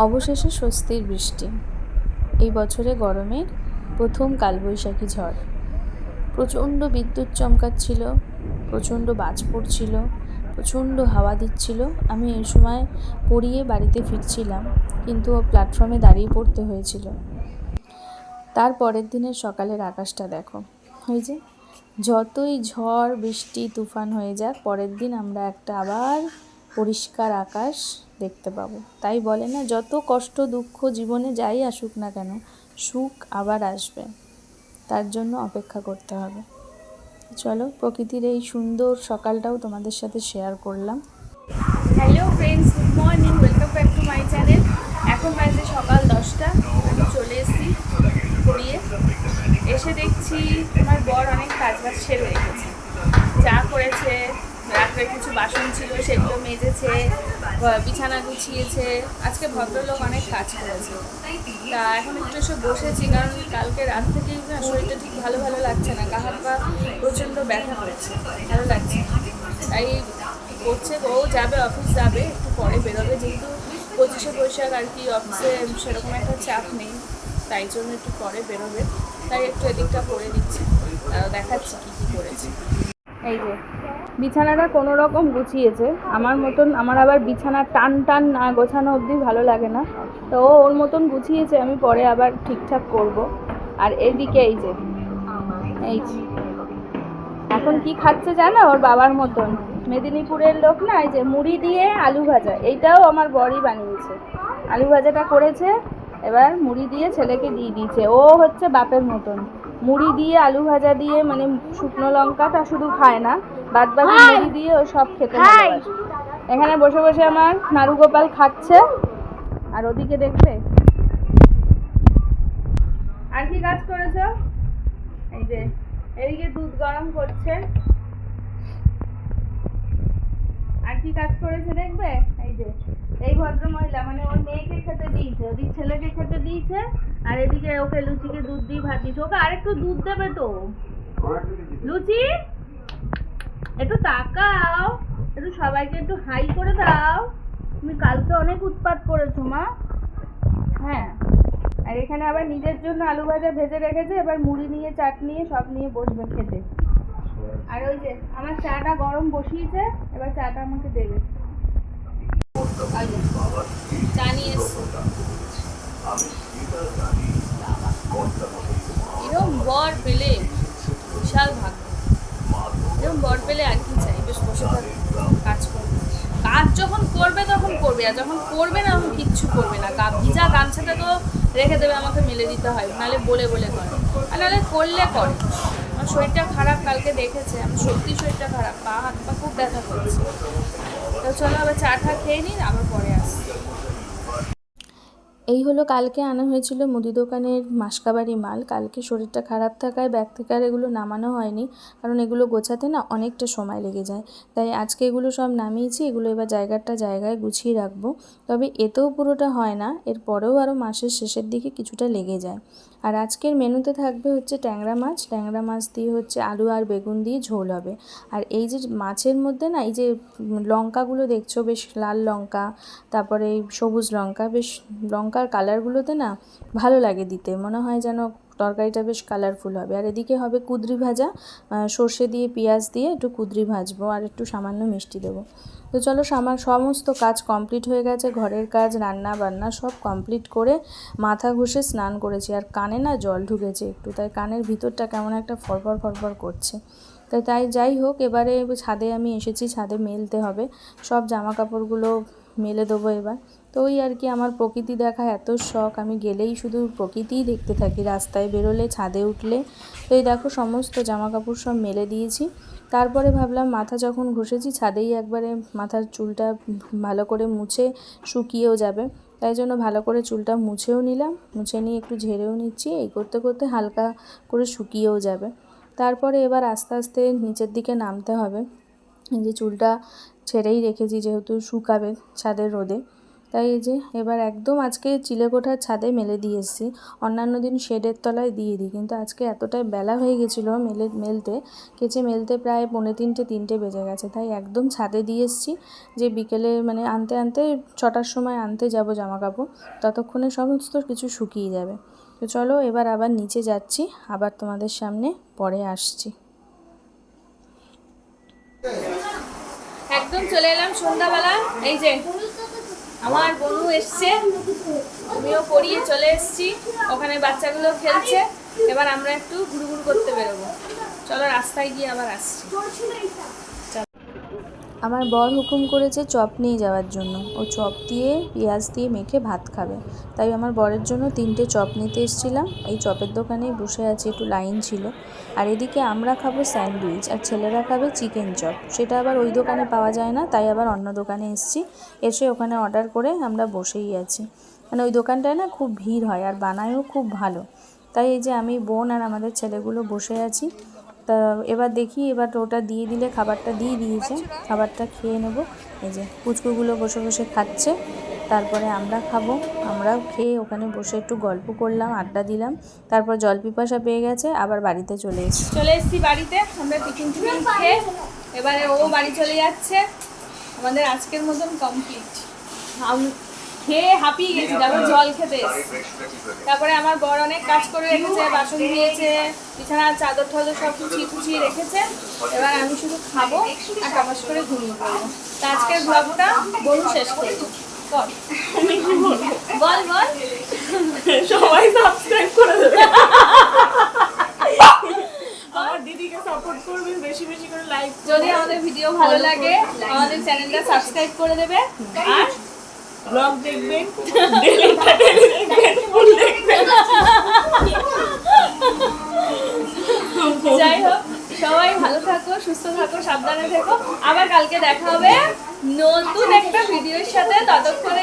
অবশেষে স্বস্তির বৃষ্টি। এই বছরে গরমের প্রথম কালবৈশাখী ঝড়। প্রচণ্ড বিদ্যুৎ চমকাচ্ছিল, প্রচণ্ড বাজ পড়ছিল, প্রচণ্ড হাওয়া দিচ্ছিল। আমি এই সময় পড়িয়ে বাড়িতে ফিরছিলাম, কিন্তু প্ল্যাটফর্মে দাঁড়িয়ে পড়তে হয়েছিল। তার পরের দিনের সকালের আকাশটা দেখো, ওই যে যতই ঝড় বৃষ্টি তুফান হয়ে যাক, পরের দিন আমরা একটা আবার পরিষ্কার আকাশ দেখতে পাবো। তাই বলে না, যত কষ্ট দুঃখ জীবনে যাই আসুক না কেন, সুখ আবার আসবে। তার জন্য অপেক্ষা করতে হবে। চলো, প্রকৃতির এই সুন্দর সকালটাও তোমাদের সাথে শেয়ার করলাম। Hello friends, good morning, welcome back to my channel. এখন বাজে সকাল 10টা। আমি চলে এসেছি পড়িয়ে। এসে দেখছি আমার বর অনেক কাজবাজ সেরে রেখেছে। চা করেছে, রাত্রে কিছু বাসন ছিল সেগুলো মেজেছে, বিছানা গুছিয়েছে। আজকে ভদ্রলোক অনেক কাজ করেছে। তা এখন একটু এসে বসেছি, কারণ কালকে রাত থেকেই না শরীরটা ঠিক ভালো লাগছে না। গা হাত পা প্রচণ্ড ব্যথা করছে, ভালো লাগছে। তাই করছে, ও যাবে, অফিস যাবে, একটু পরে বেরোবে, যেহেতু 25শে বৈশাখ আর কি, অফিসে সেরকম একটা চাপ নেই, তাই জন্য একটু পরে বেরোবে। তাই একটু এদিকটা করে দিচ্ছি, দেখাচ্ছি কী কী করেছি। এই যে বিছানাটা কোনো রকম গুছিয়েছে, আমার মতন। আমার আবার বিছানা টান টান না গোছানো অবধি ভালো লাগে না, তো ও ওর মতন গুছিয়েছে, আমি পরে আবার ঠিকঠাক করব। আর এদিকে এই যে এখন কি খাচ্ছে জানো, ওর বাবার মতন। মেদিনীপুরের লোক না, এই যে মুড়ি দিয়ে আলু ভাজা, এইটাও আমার বরই বানিয়েছে। আলু ভাজাটা করেছে, এবার মুড়ি দিয়ে ছেলেকে দিয়ে দিয়েছে। ও হচ্ছে বাপের মতন, মুড়ি দিয়ে আলু ভাজা দিয়ে, মানে শুকনো লঙ্কাটা শুধু খায় না, বাদ বাকি মুড়ি দিয়ে ও সব খেতে ভালোবাসে। এখানে বসে বসে আমার নারুগোপাল খাচ্ছে, আর ওদিকে দেখবে আর কি কাজ করেছো। এই যে এদিকে দুধ গরম করছে। আর কি কাজ করেছে দেখবে, এই যে এই ভদ্র মহিলা, মানে ওর মেয়েকে খেতে দিয়েছে, ওদিক ছেলেকে খেতে দিয়েছে, আর এদিকে ওকে লুচিকে দুধ দিয়ে ভাত দিয়েছে। ওকে আরেকটু দুধ দেবে তো। লুচি, একটু তাকাও, একটু সবাইকে একটু হাই করে দাও। তুমি কালকে অনেক উৎপাত করেছো মা। হ্যাঁ, আর এখানে আবার নিজের জন্য আলু ভাজা ভেজে রেখেছে, এবার মুড়ি নিয়ে চাট নিয়ে সব নিয়ে বসবে খেতে। আর ওই যে আমার চাটা গরম বসিয়েছে, এবার চাটা আমাকে দেবে। চা নিয়ে এরকম বর পেলে বিশাল ভাগ্য। এরকম বর পেলে আর কি চাই, বেশ বসে থাকবে, কাজ করবে। কাজ যখন করবে তখন করবে, আর যখন করবে না তখন কিচ্ছু করবে না। ভিজা গামছাটা তো রেখে দেবে, আমাকে মেলে দিতে হয়, নাহলে বলে করে, আর নাহলে করলে করে। আমার শরীরটা খারাপ, কালকে দেখেছে, আমার সত্যি শরীরটা খারাপ, পা হাত পা খুব ব্যথা করছে। তো চলো আবার চা টা খেয়ে নিন, আবার পরে আসছি। এই হলো কালকে আনা হয়েছিল মুদি দোকানের মাসকাবারি মাল। কালকে শরীরটা খারাপ থাকায় ব্যাগ থেকে আর এগুলো নামানো হয়নি, কারণ এগুলো গোছাতে না অনেকটা সময় লেগে যায়। তাই আজকে এগুলো সব নামিয়েছি, এগুলো এবার জায়গায় গুছিয়ে রাখবো। তবে এতেও পুরোটা হয় না, এরপরেও আরও মাসের শেষের দিকে কিছুটা লেগে যায়। আর আজকের মেনুতে থাকবে হচ্ছে ট্যাংরা মাছ দিয়ে হচ্ছে আলু আর বেগুন দিয়ে ঝোল হবে। আর এই যে মাছের মধ্যে না, এই যে লঙ্কাগুলো দেখছো, বেশ লাল লঙ্কা, তারপরে এই সবুজ লঙ্কা, বেশ লঙ্কার কালারগুলোতে না ভালো লাগে দিতে, মনে হয় যেন তরকারিটা বেশ কালারফুল হবে। আর এদিকে হবে কুঁদরি ভাজা, সর্ষে দিয়ে পেঁয়াজ দিয়ে একটু কুঁদরি ভাজবো, আর একটু সামান্য মিষ্টি দেবো। তো চলো, সমস্ত কাজ কমপ্লিট হয়ে গেছে, ঘরের কাজ, রান্না বান্না সব কমপ্লিট করে মাথা ঘষে স্নান করেছি। আর কানে না জল ঢুকেছে একটু, তাই কানের ভিতরটা কেমন একটা ফরফর করছে। তাই যাই হোক, এবারে ছাদে আমি এসেছি, ছাদে মেলতে হবে সব জামা কাপড়গুলো, মেলে দেবো এবার। তো ওই আর কি, আমার প্রকৃতি দেখা এত শখ, আমি গেলেই শুধু প্রকৃতিই দেখতে থাকি, রাস্তায় বেরোলে, ছাদে উঠলে। তো এই দেখো সমস্ত জামা কাপড় সব মেলে দিয়েছি। তারপরে ভাবলাম মাথা যখন ঘষেছি, ছাদেই একবারে মাথার চুলটা ভালো করে মুছে শুকিয়েও যাবে, তাই জন্য ভালো করে চুলটা মুছেও নিলাম, মুছে নিয়ে একটু ঝেড়েও নিচ্ছি। এই করতে করতে হালকা করে শুকিয়েও যাবে। তারপরে এবার আস্তে আস্তে নিচের দিকে নামতে হবে। এই যে চুলটা ছেড়েই রেখেছি, যেহেতু শুকাবে ছাদের রোদে। তাই এই যে এবার একদম আজকে চিলেকোঠার ছাদে মেলে দিয়ে এসেছি। অন্যান্য দিন শেডের তলায় দিয়ে দিই, কিন্তু আজকে এতটাই বেলা হয়ে গেছিলো কেচে মেলতে প্রায় 2:45-3টে বেজে গেছে। তাই একদম ছাদে দিয়ে এসেছি, যে বিকেলে মানে আনতে 6টার সময় আনতে যাব জামা কাপড়, ততক্ষণে সমস্ত কিছু শুকিয়ে যাবে। তো চলো এবার আবার নিচে যাচ্ছি, আবার তোমাদের সামনে পরে আসছি। একদম চলে এলাম সন্ধ্যাবেলা। এই যে আমার বনু এসছে, আমিও পড়িয়ে চলে এসেছি, ওখানে বাচ্চাগুলো খেলছে। এবার আমরা একটু ঘুরঘুর করতে বেরোবো। চলো রাস্তায় গিয়ে আবার আসছি। আমার বর হুকুম করেছে চপ নিয়ে যাওয়ার জন্য, ও চপ দিয়ে পেঁয়াজ দিয়ে মেখে ভাত খাবে। তাই আমার বরের জন্য 3টে চপ নিতে এসেছিলাম। এই চপের দোকানেই বসে আছি, একটু লাইন ছিল। আর এদিকে আমরা খাবো স্যান্ডউইচ, আর ছেলেরা খাবে চিকেন চপ। সেটা আবার ওই দোকানে পাওয়া যায় না, তাই আবার অন্য দোকানে এসে ওখানে অর্ডার করে আমরা বসেই আছি। মানে ওই দোকানটায় না খুব ভিড় হয়, আর বানায়ও খুব ভালো। তাই এই যে আমি, বোন আর আমাদের ছেলেগুলো বসে আছি। তা এবার দেখি, এবার ওটা দিয়ে দিলে, খাবারটা দিয়ে দিয়েছে, খাবারটা খেয়ে নেব। এই যে পুচকুগুলো বসে বসে খাচ্ছে, তারপরে আমরা খাবো। আমরাও খেয়ে ওখানে বসে একটু গল্প করলাম, আড্ডা দিলাম। তারপর জল পিপাসা পেয়ে গেছে, আবার বাড়িতে চলে এসেছি বাড়িতে। আমরা টিফিন খেয়ে এবারে ও বাড়ি চলে যাচ্ছে। আমাদের আজকের মতন কমপ্লিট। খেয়ে হাঁপিয়ে গেছি, তারপর জল খেতে এসেছি। তারপরে আমার বড় অনেক কাজ করে রেখেছে, বাসন ধুয়েছে, বিছানার চাদর ঠাদর সব কুচিয়ে রেখেছে। এবার আমি শুধু খাবো আর টাপাস করে ঘুমিয়ে পড়বো। তা আজকের ব্লগটা বলুন শেষ করবো। বল বল সবাই সাবস্ক্রাইব করে দেবে, আমার দিদিকে সাপোর্ট করবেন, বেশি বেশি করে লাইক। যদি আমাদের ভিডিও ভালো লাগে আমাদের চ্যানেলটা সাবস্ক্রাইব করে দেবে, আর ব্লগ দেখবেন, ডেলি দেখবেন, ফুল দেখবেন। যাই হোক, সবাই ভালো থাকো, সুস্থ থাকো, সাবধানে থেকো। আবার কালকে দেখা হবে নতুন একটা ভিডিওর সাথে। ততক্ষণে